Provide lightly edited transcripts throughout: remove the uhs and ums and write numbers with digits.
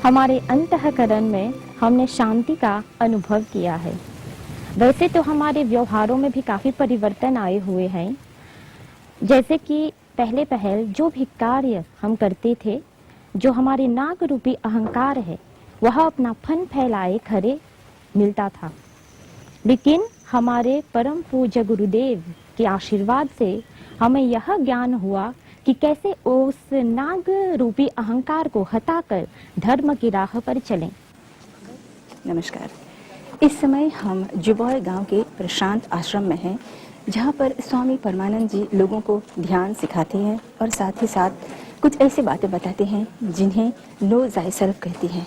हमारे अंतःकरण में हमने शांति का अनुभव किया है। वैसे तो हमारे व्यवहारों में भी काफी परिवर्तन आए हुए हैं। जैसे कि पहले जो भी कार्य हम करते थे, जो हमारे नाग रूपी अहंकार है, वह अपना फन फैलाए खरे मिलता था। लेकिन हमारे परम पूज्य गुरुदेव के आशीर्वाद से हमें यह ज्ञान हुआ कि कैसे उस नाग रूपी अहंकार को हटाकर धर्म की राह पर चलें। नमस्कार। इस समय हम जुबॉय गांव के प्रशांत आश्रम में हैं, जहां पर स्वामी परमानंद जी लोगों को ध्यान सिखाते हैं और साथ ही साथ कुछ ऐसी बातें बताते हैं जिन्हें नो जायसेल्फ कहती हैं,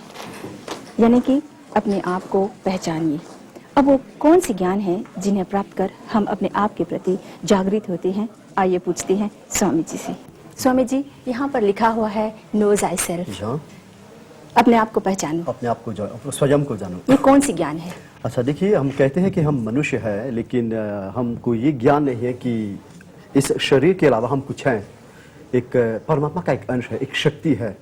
यानी कि अपने आप को पहचानिए। अब वो कौन सी ज्ञान है जिन्हें प्राप्त कर हम अपने आप के प्रति जागृत होते हैं? आइए पूछते हैं स्वामी जी से। स्वामी जी, यहाँ पर लिखा हुआ है नो जायसेल्फ, अपने आप को पहचानो, अपने आप को जानो, स्वयं को जानो। ये कौन सी ज्ञान है? अच्छा देखिए, हम कहते हैं कि हम मनुष्य हैं, लेकिन हमको ये ज्ञान नहीं है कि इस शरीर के अलावा हम कुछ हैं। एक परमात्मा का एक अंश है, एक शक्ति है,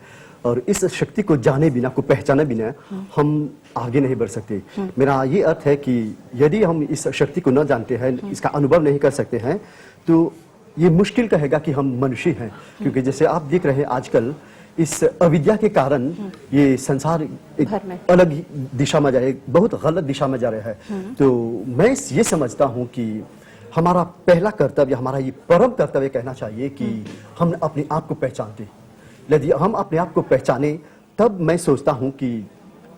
और इस शक्ति को जाने बिना, को पहचाने बिना हम आगे नहीं बढ़ सकते। मेरा ये अर्थ है कि यदि हम इस शक्ति को न जानते हैं, इसका अनुभव नहीं कर सकते हैं, तो ये मुश्किल कहेगा कि हम मनुष्य हैं। क्योंकि जैसे आप देख रहे हैं आजकल इस अविद्या के कारण ये संसार एक अलग दिशा में जा रहा है, बहुत गलत दिशा में जा रहा है। तो मैं ये समझता हूँ कि हमारा पहला कर्तव्य, हमारा ये परम कर्तव्य कहना चाहिए कि हम अपने आप को पहचानते। यदि हम अपने आप को पहचाने, तब मैं सोचता हूँ कि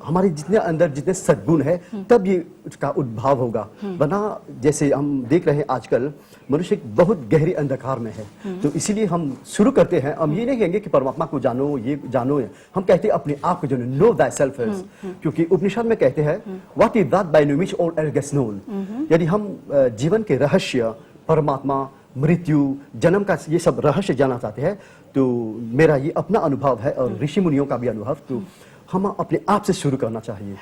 हमारे जितने अंदर जितने सद्गुण है, तब ये उसका उद्भाव होगा। वरना जैसे हम देख रहे हैं आजकल मनुष्य बहुत गहरी अंधकार में है। तो इसीलिए हम शुरू करते हैं, हम ये नहीं कहेंगे कि परमात्मा को जानो, ये जानो, हम कहते हैं अपने आप को जानो, नो दाई सेल्फ। क्योंकि उपनिषद में कहते हैं what is that by which all else gets known. यदि हम जीवन के रहस्य, परमात्मा, मृत्यु, जन्म का ये सब रहस्य जानना चाहते हैं, तो मेरा ये अपना अनुभव है और ऋषि मुनियों का भी अनुभव, तो हम अपने आप से शुरू करना चाहिए।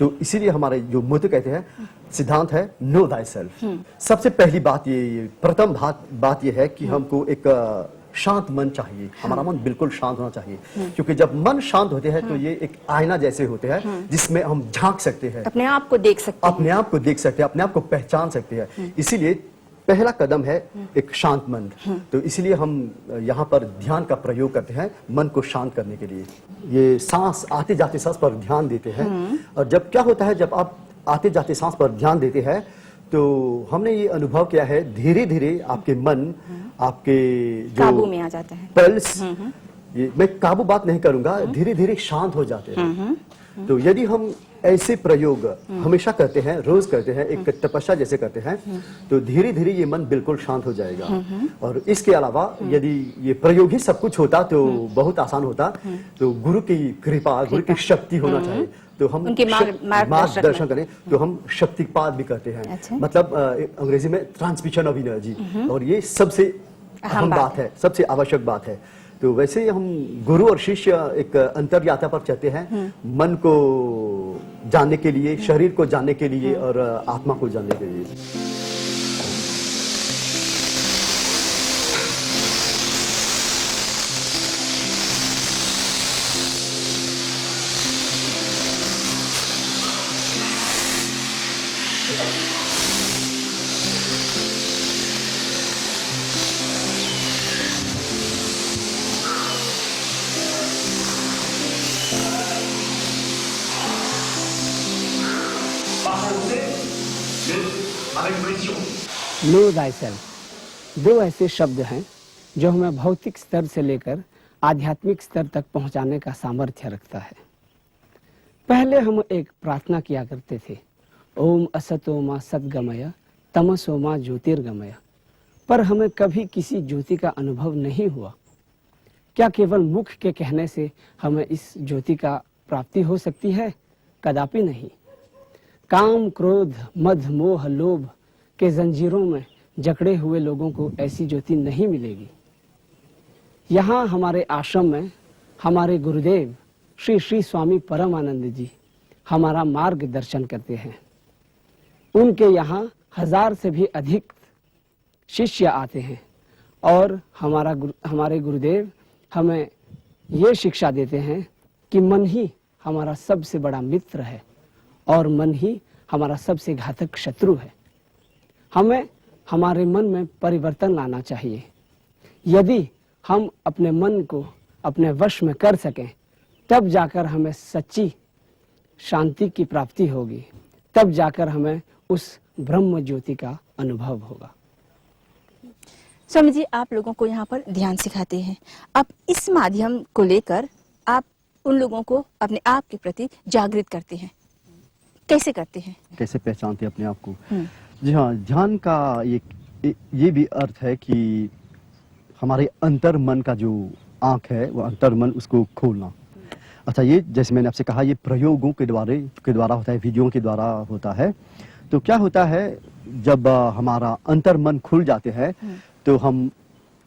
तो इसीलिए हमारे जो मुद्दे कहते हैं, सिद्धांत है नो दाई सेल्फ। सबसे पहली बात, ये प्रथम बात ये है कि हमको एक शांत मन चाहिए। हमारा मन बिल्कुल शांत होना चाहिए, क्योंकि जब मन शांत होते हैं तो ये एक आईना जैसे होते हैं जिसमें हम झांक सकते हैं, अपने आप को देख सकते हैं, अपने आप को देख सकते हैं, अपने आप को पहचान सकते हैं। इसीलिए पहला कदम है एक शांत मन। तो इसीलिए हम यहाँ पर ध्यान का प्रयोग करते हैं मन को शांत करने के लिए। ये सांस आते जाते सांस पर ध्यान देते हैं, और जब क्या होता है, जब आप आते जाते सांस पर ध्यान देते हैं, तो हमने ये अनुभव किया है धीरे धीरे आपके मन, आपके जो काबू में आ जाता है, पल्स, ये मैं काबू बात नहीं करूंगा, धीरे धीरे शांत हो जाते हैं। तो यदि हम ऐसे प्रयोग हमेशा करते हैं, रोज करते हैं, एक तपस्या जैसे करते हैं, तो धीरे धीरे ये मन बिल्कुल शांत हो जाएगा। और इसके अलावा यदि ये प्रयोग ही सब कुछ होता तो बहुत आसान होता। तो गुरु की कृपा, गुरु की शक्ति होना चाहिए, तो हम मार्गदर्शन करें, तो हम शक्तिपात भी करते हैं। अच्छा। मतलब अंग्रेजी में ट्रांसमिशन ऑफ एनर्जी, और ये सबसे अहम बात है, सबसे आवश्यक बात है। तो वैसे हम गुरु और शिष्य एक अंतर यात्रा पर चलते हैं, मन को जानने के लिए, शरीर को जानने के लिए और आत्मा को जानने के लिए। नो थायसेल्फ, दो ऐसे शब्द हैं जो हमें भौतिक स्तर से लेकर आध्यात्मिक स्तर तक पहुंचाने का सामर्थ्य रखता है। पहले हम एक प्रार्थना किया करते थे, ओम असतो मा सद्गमय तमसो मा ज्योतिर्गमय, पर हमें कभी किसी ज्योति का अनुभव नहीं हुआ। क्या केवल मुख के कहने से हमें इस ज्योति का प्राप्ति हो सकती है? कदापि नहीं। काम, क्रोध, मद, मोह, लोभ के जंजीरों में जकड़े हुए लोगों को ऐसी ज्योति नहीं मिलेगी। यहाँ हमारे आश्रम में हमारे गुरुदेव श्री श्री स्वामी परमानंद जी हमारा मार्गदर्शन करते हैं। उनके यहाँ 1000 से भी अधिक शिष्य आते हैं और हमारे गुरुदेव हमें ये शिक्षा देते हैं कि मन ही हमारा सबसे बड़ा मित्र है और मन ही हमारा सबसे घातक शत्रु है। हमें हमारे मन में परिवर्तन लाना चाहिए। यदि हम अपने मन को अपने वश में कर सकें, तब जाकर हमें सच्ची शांति की प्राप्ति होगी, तब जाकर हमें उस ब्रह्म ज्योति का अनुभव होगा। स्वामी जी, आप लोगों को यहाँ पर ध्यान सिखाते हैं। आप इस माध्यम को लेकर आप उन लोगों को अपने आप के प्रति जागृत करते हैं, कैसे करते हैं? कैसे पहचानते हैं अपने आप को? जी हाँ, ध्यान का ये भी अर्थ है कि हमारे अंतर मन का जो आंख है, वो अंतर मन उसको खोलना। अच्छा, ये जैसे मैंने आपसे कहा, ये प्रयोगों के द्वारा होता है, वीडियो के द्वारा होता है। तो क्या होता है, जब हमारा अंतर मन खुल जाते हैं तो हम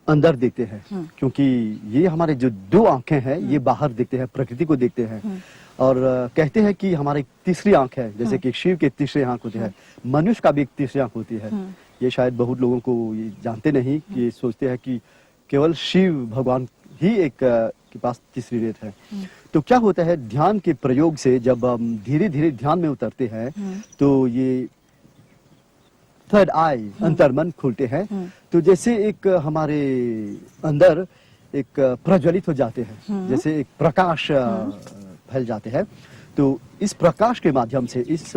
अंदर देखते हैं, क्योंकि ये हमारे जो दो आंखें हैं ये बाहर देखते हैं, प्रकृति को देखते हैं। और कहते हैं कि हमारी तीसरी आंख है, जैसे कि शिव के तीसरे आंख होते हैं, मनुष्य का भी एक तीसरी आंख होती है। ये शायद बहुत लोगों को ये जानते नहीं, कि सोचते हैं कि केवल शिव भगवान ही एक के पास तीसरी रेत है। तो क्या होता है, ध्यान के प्रयोग से जब हम धीरे धीरे ध्यान में उतरते हैं तो ये थर्ड आई अंतर मन खुलते हैं। तो जैसे एक हमारे अंदर एक प्रज्वलित हो जाते हैं, जैसे एक प्रकाश फैल जाते हैं। तो इस प्रकाश के माध्यम से, इस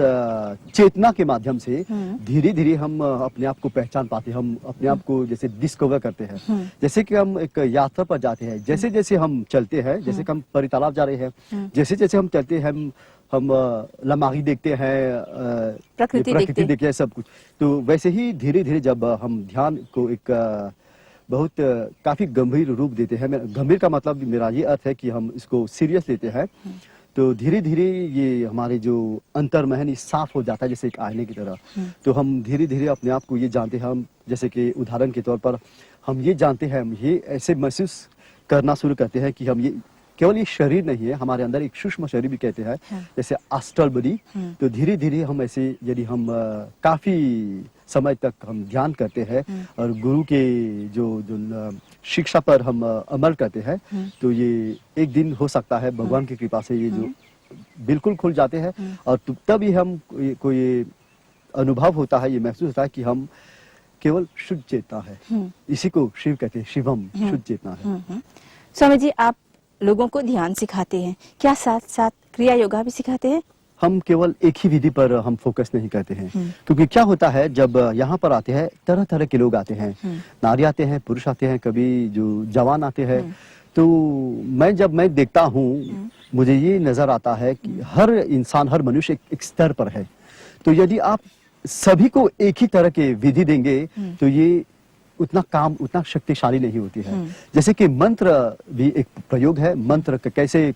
चेतना के माध्यम से धीरे धीरे हम अपने आप को पहचान पाते हैं, हम अपने आप को जैसे डिस्कवर करते हैं। जैसे कि हम एक यात्रा पर जाते हैं, जैसे जैसे हम चलते हैं, जैसे कि हम परितालाब जा रहे हैं, जैसे जैसे हम चलते हैं, हम लमाही देखते हैं, प्रकृति देखते हैं, सब कुछ। तो वैसे ही धीरे धीरे जब हम ध्यान को एक बहुत काफी गंभीर रूप देते हैं, गंभीर का मतलब मेरा ये अर्थ है कि हम इसको सीरियस लेते हैं, तो धीरे धीरे ये हमारे जो अंतर्मन ये साफ हो जाता है, जैसे एक आईने की तरह। तो हम धीरे धीरे अपने आप को ये जानते हैं, हम जैसे कि उदाहरण के तौर पर हम ये जानते हैं, हम ये ऐसे महसूस करना शुरू करते हैं कि हम ये केवल ये शरीर नहीं है, हमारे अंदर एक सूक्ष्म शरीर भी कहते हैं, जैसे एस्ट्रल बॉडी। तो धीरे धीरे हम ऐसे, यदि हम काफी समय तक हम ध्यान करते हैं और गुरु के जो शिक्षा पर हम अमल करते हैं, तो ये एक दिन हो सकता है भगवान की कृपा से ये जो बिल्कुल खुल जाते हैं। और तब ही हम कोई अनुभव होता है, ये महसूस होता है कि हम केवल शुद्ध चेतना है। इसी को शिव कहते हैं, शिवम, शुद्ध चेतना है। स्वामी जी, आप लोगों को ध्यान सिखाते हैं, क्या साथ साथ क्रिया योगा भी सिखाते हैं? हम केवल एक ही विधि पर हम फोकस नहीं करते हैं, क्योंकि क्या होता है, जब यहाँ पर आते हैं तरह तरह के लोग आते हैं, नारी आते हैं, पुरुष आते हैं, कभी जो जवान आते हैं। तो जब मैं देखता हूँ, मुझे ये नजर आता है कि हर इंसान, हर मनुष्य एक स्तर पर है। तो यदि आप सभी को एक ही तरह के विधि देंगे तो ये उतना शक्तिशाली नहीं होती है। जैसे कि मंत्र भी एक प्रयोग है, मंत्र कैसे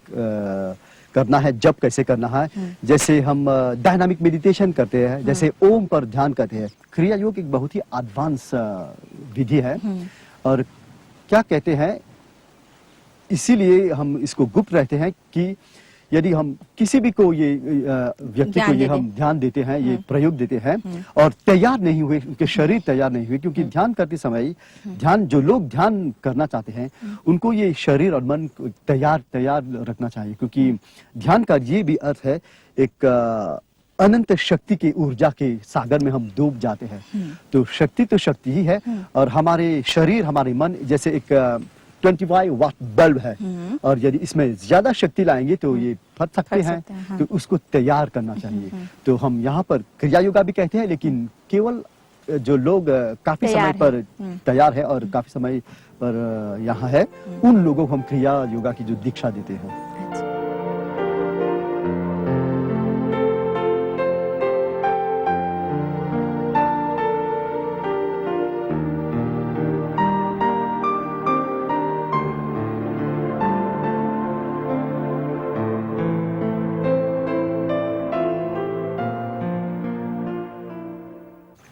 करना है, जप कैसे करना है। जैसे हम डायनामिक मेडिटेशन करते हैं, जैसे ओम पर ध्यान करते हैं। क्रिया योग एक बहुत ही एडवांस विधि है। और क्या कहते हैं, इसीलिए हम इसको गुप्त रहते हैं कि यदि हम किसी भी को ये व्यक्ति को ये हम ध्यान देते हैं, ये प्रयोग देते हैं और तैयार नहीं हुए, उनके शरीर तैयार नहीं हुए, क्योंकि ध्यान करते समय जो लोग ध्यान करना चाहते हैं उनको ये शरीर और मन तैयार रखना चाहिए, क्योंकि ध्यान का ये भी अर्थ है, एक अनंत शक्ति की ऊर्जा के सागर में हम डूब जाते हैं। तो शक्ति तो शक्ति ही है, और हमारे शरीर, हमारे मन जैसे एक 25 वाट बल्ब है, और यदि इसमें ज्यादा शक्ति लाएंगे तो ये फट सकते हैं। तो उसको तैयार करना चाहिए। तो हम यहाँ पर क्रिया योगा भी कहते हैं, लेकिन केवल जो लोग काफी समय तैयार पर तैयार है और काफी समय पर यहाँ है, उन लोगों को हम क्रिया योगा की जो दीक्षा देते हैं।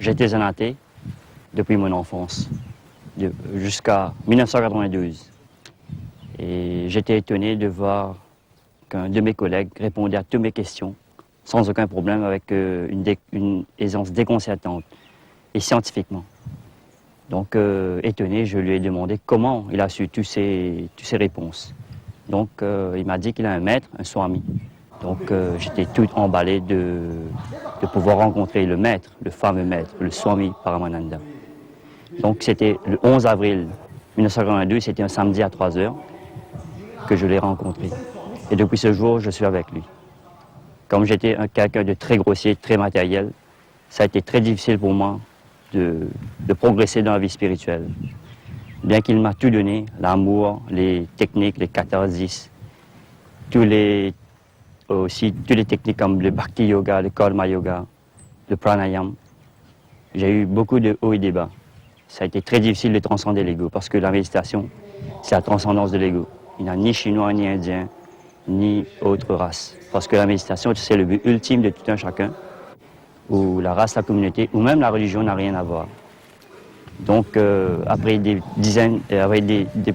J'étais un athée depuis mon enfance, jusqu'à 1992. Et j'étais étonné de voir qu'un de mes collègues répondait à toutes mes questions sans aucun problème, avec une aisance déconcertante et scientifiquement. Donc, étonné, je lui ai demandé comment il a su toutes ces réponses. Donc, il m'a dit qu'il a un maître, un swami. Donc, j'étais tout emballé de pouvoir rencontrer le maître, le fameux maître, le Swami Paramananda. Donc, c'était le 11 avril 1992, c'était un samedi à 3 h que je l'ai rencontré. Et depuis ce jour, je suis avec lui. Comme j'étais quelqu'un de très grossier, très matériel, ça a été très difficile pour moi de progresser dans la vie spirituelle. Bien qu'il m'a tout donné, l'amour, les techniques, les catharsis, toutes les techniques comme le bhakti yoga, le karma yoga, le pranayam. J'ai eu beaucoup de hauts et de bas. Ça a été très difficile de transcender l'ego, parce que la méditation, c'est la transcendance de l'ego. Il n'y a ni chinois, ni indien, ni autre race. Parce que la méditation, c'est le but ultime de tout un chacun, où la race, la communauté, ou même la religion n'a rien à voir. Donc, après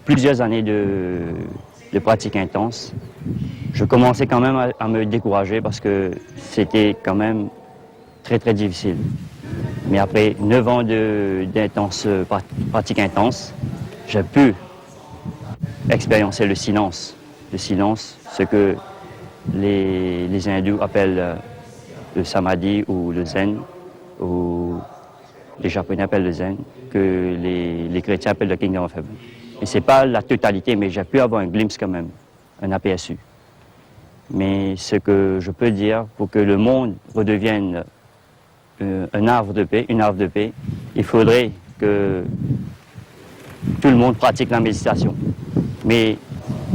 plusieurs années de pratique intense, je commençais quand même à me décourager, parce que c'était quand même très très difficile. Mais après 9 ans d'intense pratique intense, j'ai pu expérimenter le silence. Le silence, ce que les hindous appellent le samadhi ou le zen, ou les japonais appellent le zen, que les chrétiens appellent le kingdom of heaven. Et ce n'est pas la totalité, mais j'ai pu avoir un glimpse quand même, un aperçu. Mais ce que je peux dire, pour que le monde redevienne un havre de paix, une havre de paix, il faudrait que tout le monde pratique la méditation. Mais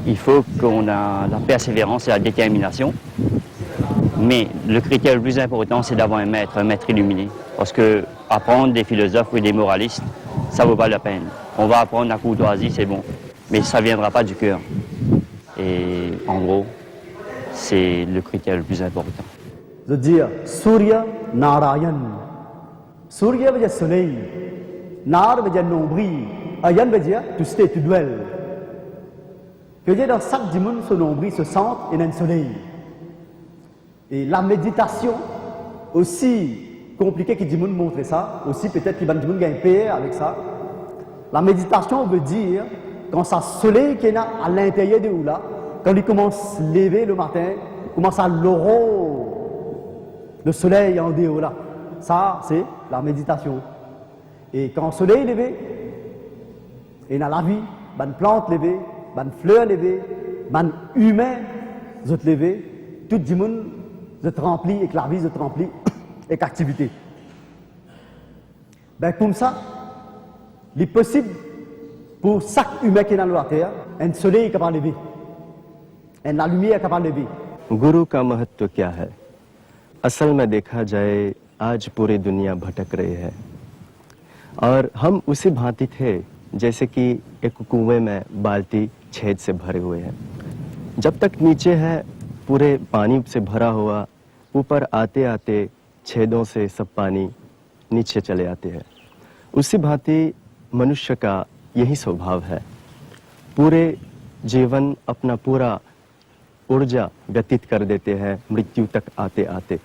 il faut qu'on ait la persévérance et la détermination. Mais le critère le plus important, c'est d'avoir un maître illuminé. Parce que apprendre des philosophes ou des moralistes, ça ne vaut pas la peine. On va apprendre la courtoisie, c'est bon, mais ça ne viendra pas du cœur. Et en gros, c'est le critère le plus important. Je veux dire, Surya Narayan. Surya veut dire soleil, Nar veut dire nombril, Ayan veut dire to stay, to dwell. Veut dire dans chaque dimanche, ce nombril se centre et dans le soleil. Et la méditation, aussi compliquée que Dimoun montre ça, aussi peut-être que Dimoun gagne paix avec ça. La méditation veut dire quand ça soleil qui est là à l'intérieur de où là, quand il commence à se lever le matin, il commence à l'aurore, le soleil en dehors là. Ça, c'est la méditation. Et quand le soleil est levé, et dans la vie, une plante levée, une fleur levée, un humain levé, tout le monde se remplit et que la vie se remplit avec activité. Ben, comme ça, il est possible pour chaque humain qui est dans la terre, un soleil capable de lever, la lumière capable de lever. गुरु का महत्व क्या है? असल में देखा जाए आज पूरी दुनिया भटक रही है और हम उसी भांति थे जैसे कि एक कुएं में बाल्टी छेद से भरे हुए हैं। जब तक नीचे है पूरे पानी से भरा हुआ, ऊपर आते आते छेदों से सब पानी नीचे चले आते हैं। उसी भांति मनुष्य का यही स्वभाव है। पूरे जीवन अपना पूरा ऊर्जा व्यतीत कर देते हैं मृत्यु तक आते आते।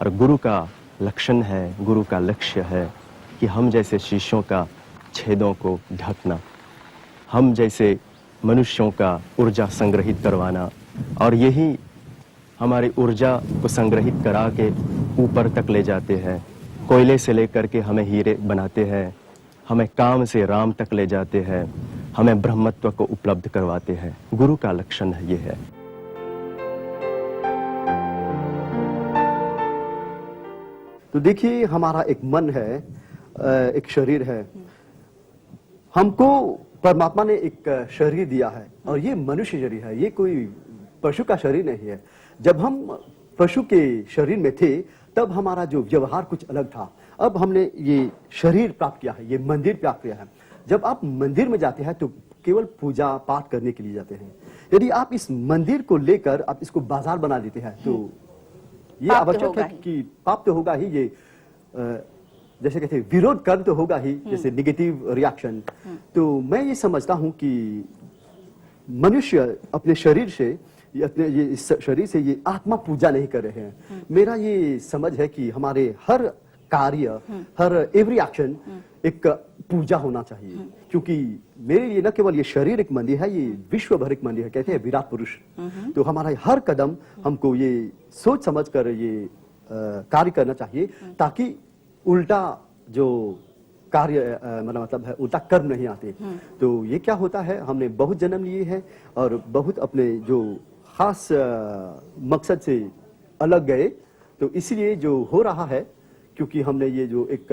और गुरु का लक्षण है, गुरु का लक्ष्य है कि हम जैसे शिष्यों का छेदों को ढकना, हम जैसे मनुष्यों का ऊर्जा संग्रहित करवाना, और यही हमारी ऊर्जा को संग्रहित करा के ऊपर तक ले जाते हैं। कोयले से लेकर के हमें हीरे बनाते हैं, हमें काम से राम तक ले जाते हैं, हमें ब्रह्मत्व को उपलब्ध करवाते हैं। गुरु का लक्षण ये है। तो देखिए, हमारा एक मन है एक शरीर है, हमको परमात्मा ने एक शरीर दिया है और ये मनुष्य शरीर है, ये कोई पशु का शरीर नहीं है। जब हम पशु के शरीर में थे तब हमारा जो व्यवहार कुछ अलग था। अब हमने ये शरीर प्राप्त किया है, ये मंदिर प्राप्त किया है। जब आप मंदिर में जाते हैं तो केवल पूजा पाठ करने के लिए जाते हैं। यदि आप इस मंदिर को लेकर आप इसको बाजार बना देते हैं तो ये पाप तो आवश्यक होगा है ही। कि पाप तो होगा ही, ये जैसे कहते हैं विरोध कर्म तो होगा ही, जैसे निगेटिव रिएक्शन। तो मैं ये समझता हूं कि मनुष्य अपने शरीर से अपने ये इस शरीर से ये आत्मा पूजा नहीं कर रहे हैं। मेरा ये समझ है कि हमारे हर कार्य, हर एवरी एक्शन एक पूजा होना चाहिए, क्योंकि मेरे लिए न केवल ये शरीर एक मंदिर है, ये विश्व भर एक मंदिर है। कहते हैं विराट पुरुष। तो हमारा हर कदम हमको ये सोच समझ कर ये कार्य करना चाहिए, ताकि उल्टा जो कार्य मतलब है उल्टा कर्म नहीं आते। तो ये क्या होता है, हमने बहुत जन्म लिए हैं और बहुत अपने जो खास मकसद से अलग गए, तो इसलिए जो हो रहा है, क्योंकि हमने ये जो एक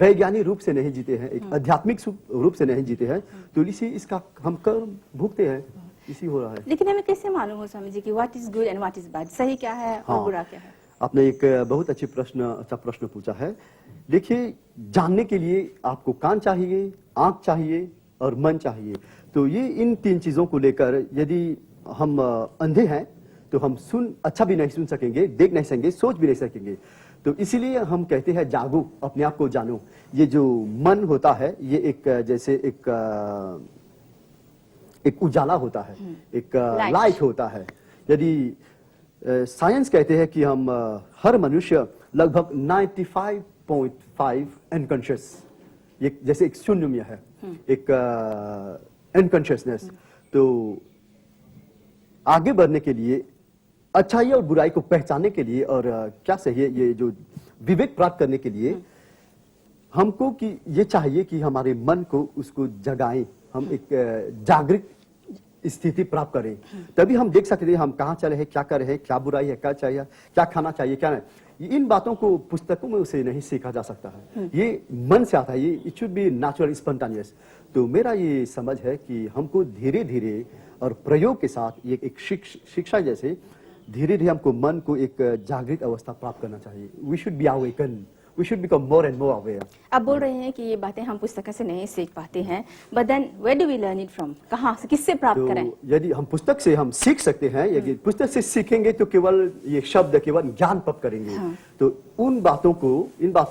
वैज्ञानिक रूप से नहीं जीते हैं, एक आध्यात्मिक रूप से नहीं जीते हैं, तो इसी इसका हम कर्म भुगते हैं, इसी हो रहा है। लेकिन हमें कैसे मालूम हो स्वामी जी कि what is good and what is bad, सही क्या है और बुरा क्या है? आपने एक बहुत अच्छा प्रश्न पूछा है। देखिए, जानने के लिए आपको कान चाहिए, आंख चाहिए और मन चाहिए। तो ये इन तीन चीजों को लेकर यदि हम अंधे हैं तो हम अच्छा भी नहीं सुन सकेंगे, देख नहीं सकेंगे, सोच भी नहीं सकेंगे। तो इसीलिए हम कहते हैं जागो, अपने आप को जानो। ये जो मन होता है ये एक जैसे एक उजाला होता है, एक लाइट होता है। यदि साइंस कहते हैं कि हम हर मनुष्य लगभग 95.5 अनकॉन्शियस, ये जैसे एक शून्य है, एक अनकॉन्शियसनेस। तो आगे बढ़ने के लिए, अच्छाई और बुराई को पहचानने के लिए और क्या सही है, ये जो विवेक प्राप्त करने के लिए हमको कि ये चाहिए कि हमारे मन को उसको जगाएं, हम एक जागृत स्थिति प्राप्त करें। तभी हम देख सकते हैं हम कहाँ चले हैं, क्या कर रहे हैं, क्या बुराई है, क्या चाहिए, क्या खाना चाहिए, क्या नहीं। इन बातों को पुस्तकों में उसे नहीं सीखा जा सकता है, ये मन से आता है, ये it should be natural spontaneous. तो मेरा ये समझ है कि हमको धीरे धीरे और प्रयोग के साथ ये एक शिक्षा जैसे धीरे धीरे हमको मन को एक जागृत अवस्था प्राप्त करना चाहिए। We should be awaken, we should become more and more aware. आप बोल रहे हैं कि ये बातें हम पुस्तकों से नहीं सीख पाते हैं, but then where do we learn it from, कहाँ से, किससे प्राप्त तो करें? यदि हम पुस्तक से हम सीख सकते हैं, यदि पुस्तक से सीखेंगे तो केवल ये शब्द केवल ज्ञान प्राप्त करेंगे। तो इन बातों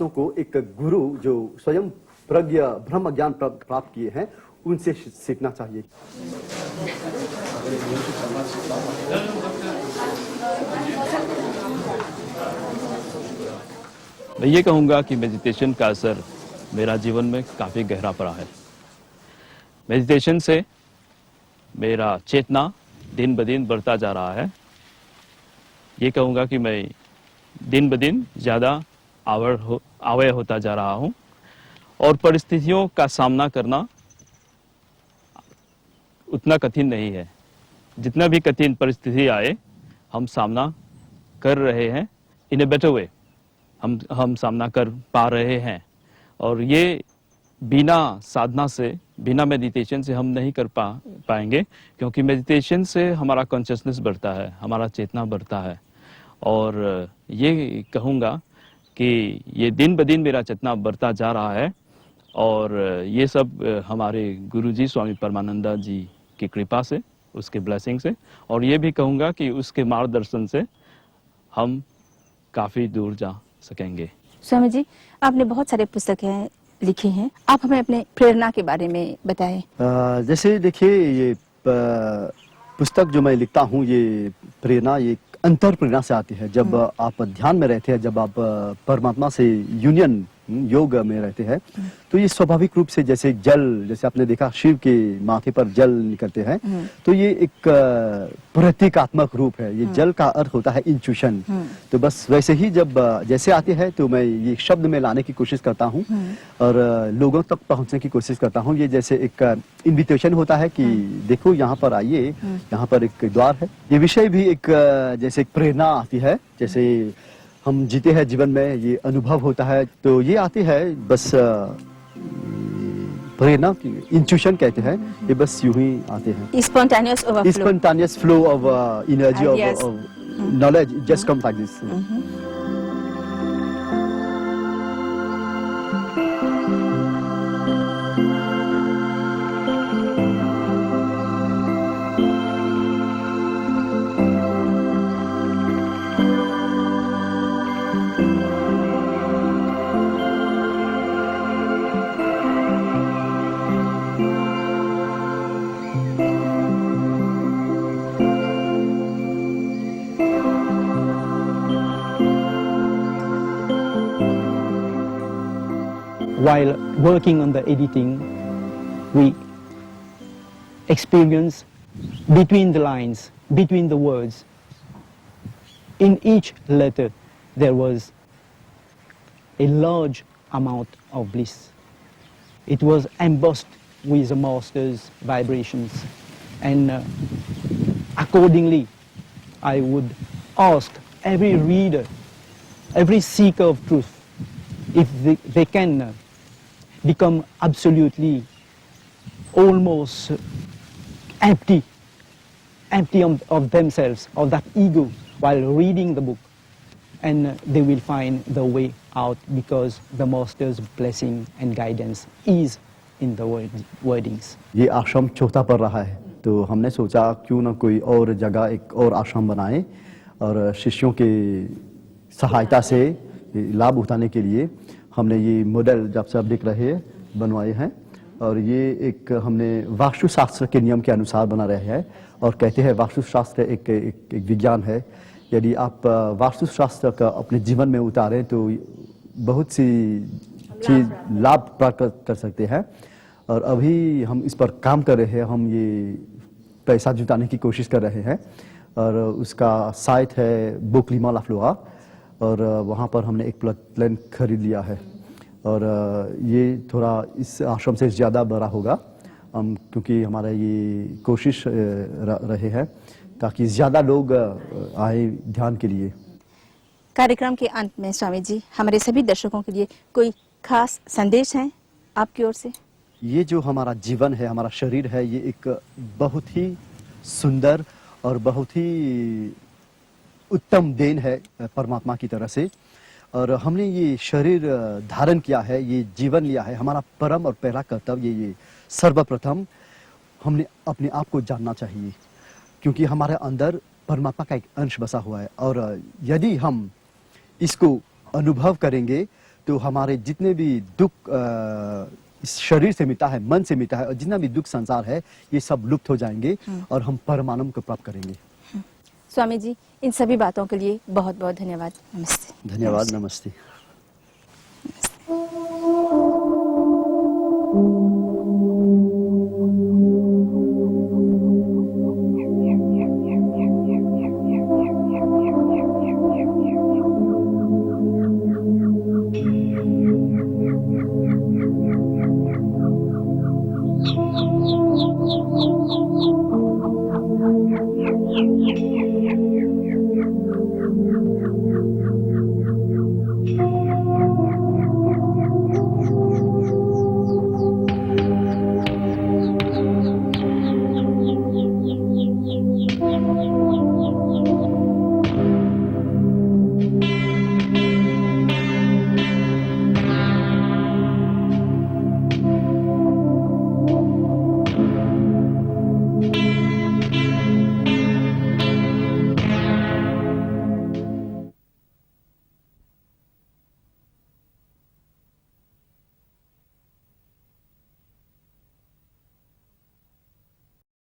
को एक गुरु जो स्वयं प्रज्ञ ब्रह्म ज्ञान प्राप्त किए हैं उनसे सीखना चाहिए। मैं ये कहूँगा कि मेडिटेशन का असर मेरा जीवन में काफ़ी गहरा पड़ा है। मेडिटेशन से मेरा चेतना दिन ब दिन बढ़ता जा रहा है। ये कहूँगा कि मैं दिन ब दिन ज़्यादा अवेयर होता जा रहा हूँ और परिस्थितियों का सामना करना उतना कठिन नहीं है। जितना भी कठिन परिस्थिति आए हम सामना कर रहे हैं, इन ए बेटर वे हम सामना कर पा रहे हैं। और ये बिना साधना से, बिना मेडिटेशन से हम नहीं कर पाएंगे, क्योंकि मेडिटेशन से हमारा कॉन्शियसनेस बढ़ता है, हमारा चेतना बढ़ता है। और ये कहूँगा कि ये दिन ब दिन मेरा चेतना बढ़ता जा रहा है और ये सब हमारे गुरुजी स्वामी परमानंदा जी की कृपा से, उसके ब्लेसिंग से, और ये भी कहूँगा कि उसके मार्गदर्शन से हम काफ़ी दूर जा सकेंगे। स्वामी जी, आपने बहुत सारे पुस्तकें लिखी हैं, आप हमें अपने प्रेरणा के बारे में बताएं। जैसे देखिए, ये पुस्तक जो मैं लिखता हूँ, ये प्रेरणा ये अंतर प्रेरणा से आती है। जब आप ध्यान में रहते हैं, जब आप परमात्मा से यूनियन योग में रहते हैं, तो ये स्वाभाविक रूप से जैसे जल, जैसे आपने देखा शिव के माथे पर जल निकलते हैं, तो ये एक प्रतीकात्मक रूप है। ये जल का अर्थ होता है इंट्यूशन। तो बस वैसे ही जब जैसे आते हैं तो मैं ये शब्द में लाने की कोशिश करता हूँ और लोगों तक पहुँचने की कोशिश करता हूँ। ये जैसे एक इन्विटेशन होता है कि देखो यहाँ पर आइए, यहाँ पर एक द्वार है। ये विषय भी एक जैसे एक प्रेरणा आती है। जैसे हम जीते हैं जीवन में, ये अनुभव होता है, तो ये आते हैं बस प्रेरणा की, इंट्यूशन कहते हैं, ये बस यूं ही आते हैं। Spontaneous overflow. Spontaneous flow of energy, Ideas. of knowledge, it just comes like this. While working on the editing, we experience between the lines, between the words. In each letter, there was a large amount of bliss. It was embossed with the master's vibrations, and accordingly, I would ask every reader, every seeker of truth, if they can become absolutely almost empty of themselves, of that ego, while reading the book, and they will find the way out, because the master's blessing and guidance is in the wordings. ये आश्रम छोटा पड़ रहा है, तो हमने सोचा क्यों ना कोई और जगह एक और आश्रम बनाए और शिष्यों की सहायता से लाभ उठाने के लिए हमने ये मॉडल, जब से आप देख रहे हैं, बनवाए हैं। और ये एक हमने वास्तुशास्त्र के नियम के अनुसार बना रहे हैं, और कहते हैं वास्तुशास्त्र एक विज्ञान है। यदि आप वास्तुशास्त्र का अपने जीवन में उतारें तो बहुत सी चीज लाभ प्राप्त कर सकते हैं। और अभी हम इस पर काम कर रहे हैं, हम ये पैसा जुटाने की कोशिश कर रहे हैं, और उसका साइट है बुकलिमा लाफ्लोआ, और वहाँ पर हमने एक प्लॉट खरीद लिया है, और ये थोड़ा इस आश्रम से ज़्यादा बड़ा होगा, क्योंकि हमारा ये कोशिश रहे हैं ताकि ज़्यादा लोग आए ध्यान के लिए। कार्यक्रम के अंत में स्वामी जी, हमारे सभी दर्शकों के लिए कोई खास संदेश है आपकी ओर से? ये जो हमारा जीवन है, हमारा शरीर है, ये एक बहुत ही सुंदर और बहुत ही उत्तम देन है परमात्मा की तरह से, और हमने ये शरीर धारण किया है, ये जीवन लिया है। हमारा परम और पहला कर्तव्य ये सर्वप्रथम हमने अपने आप को जानना चाहिए, क्योंकि हमारे अंदर परमात्मा का एक अंश बसा हुआ है, और यदि हम इसको अनुभव करेंगे तो हमारे जितने भी दुख इस शरीर से मिटा है, मन से मिटा है, और जितना भी दुख संसार है, ये सब लुप्त हो जाएंगे और हम परमानंद को प्राप्त करेंगे। स्वामी जी, इन सभी बातों के लिए बहुत बहुत धन्यवाद। नमस्ते। धन्यवाद। नमस्ते। Yeah.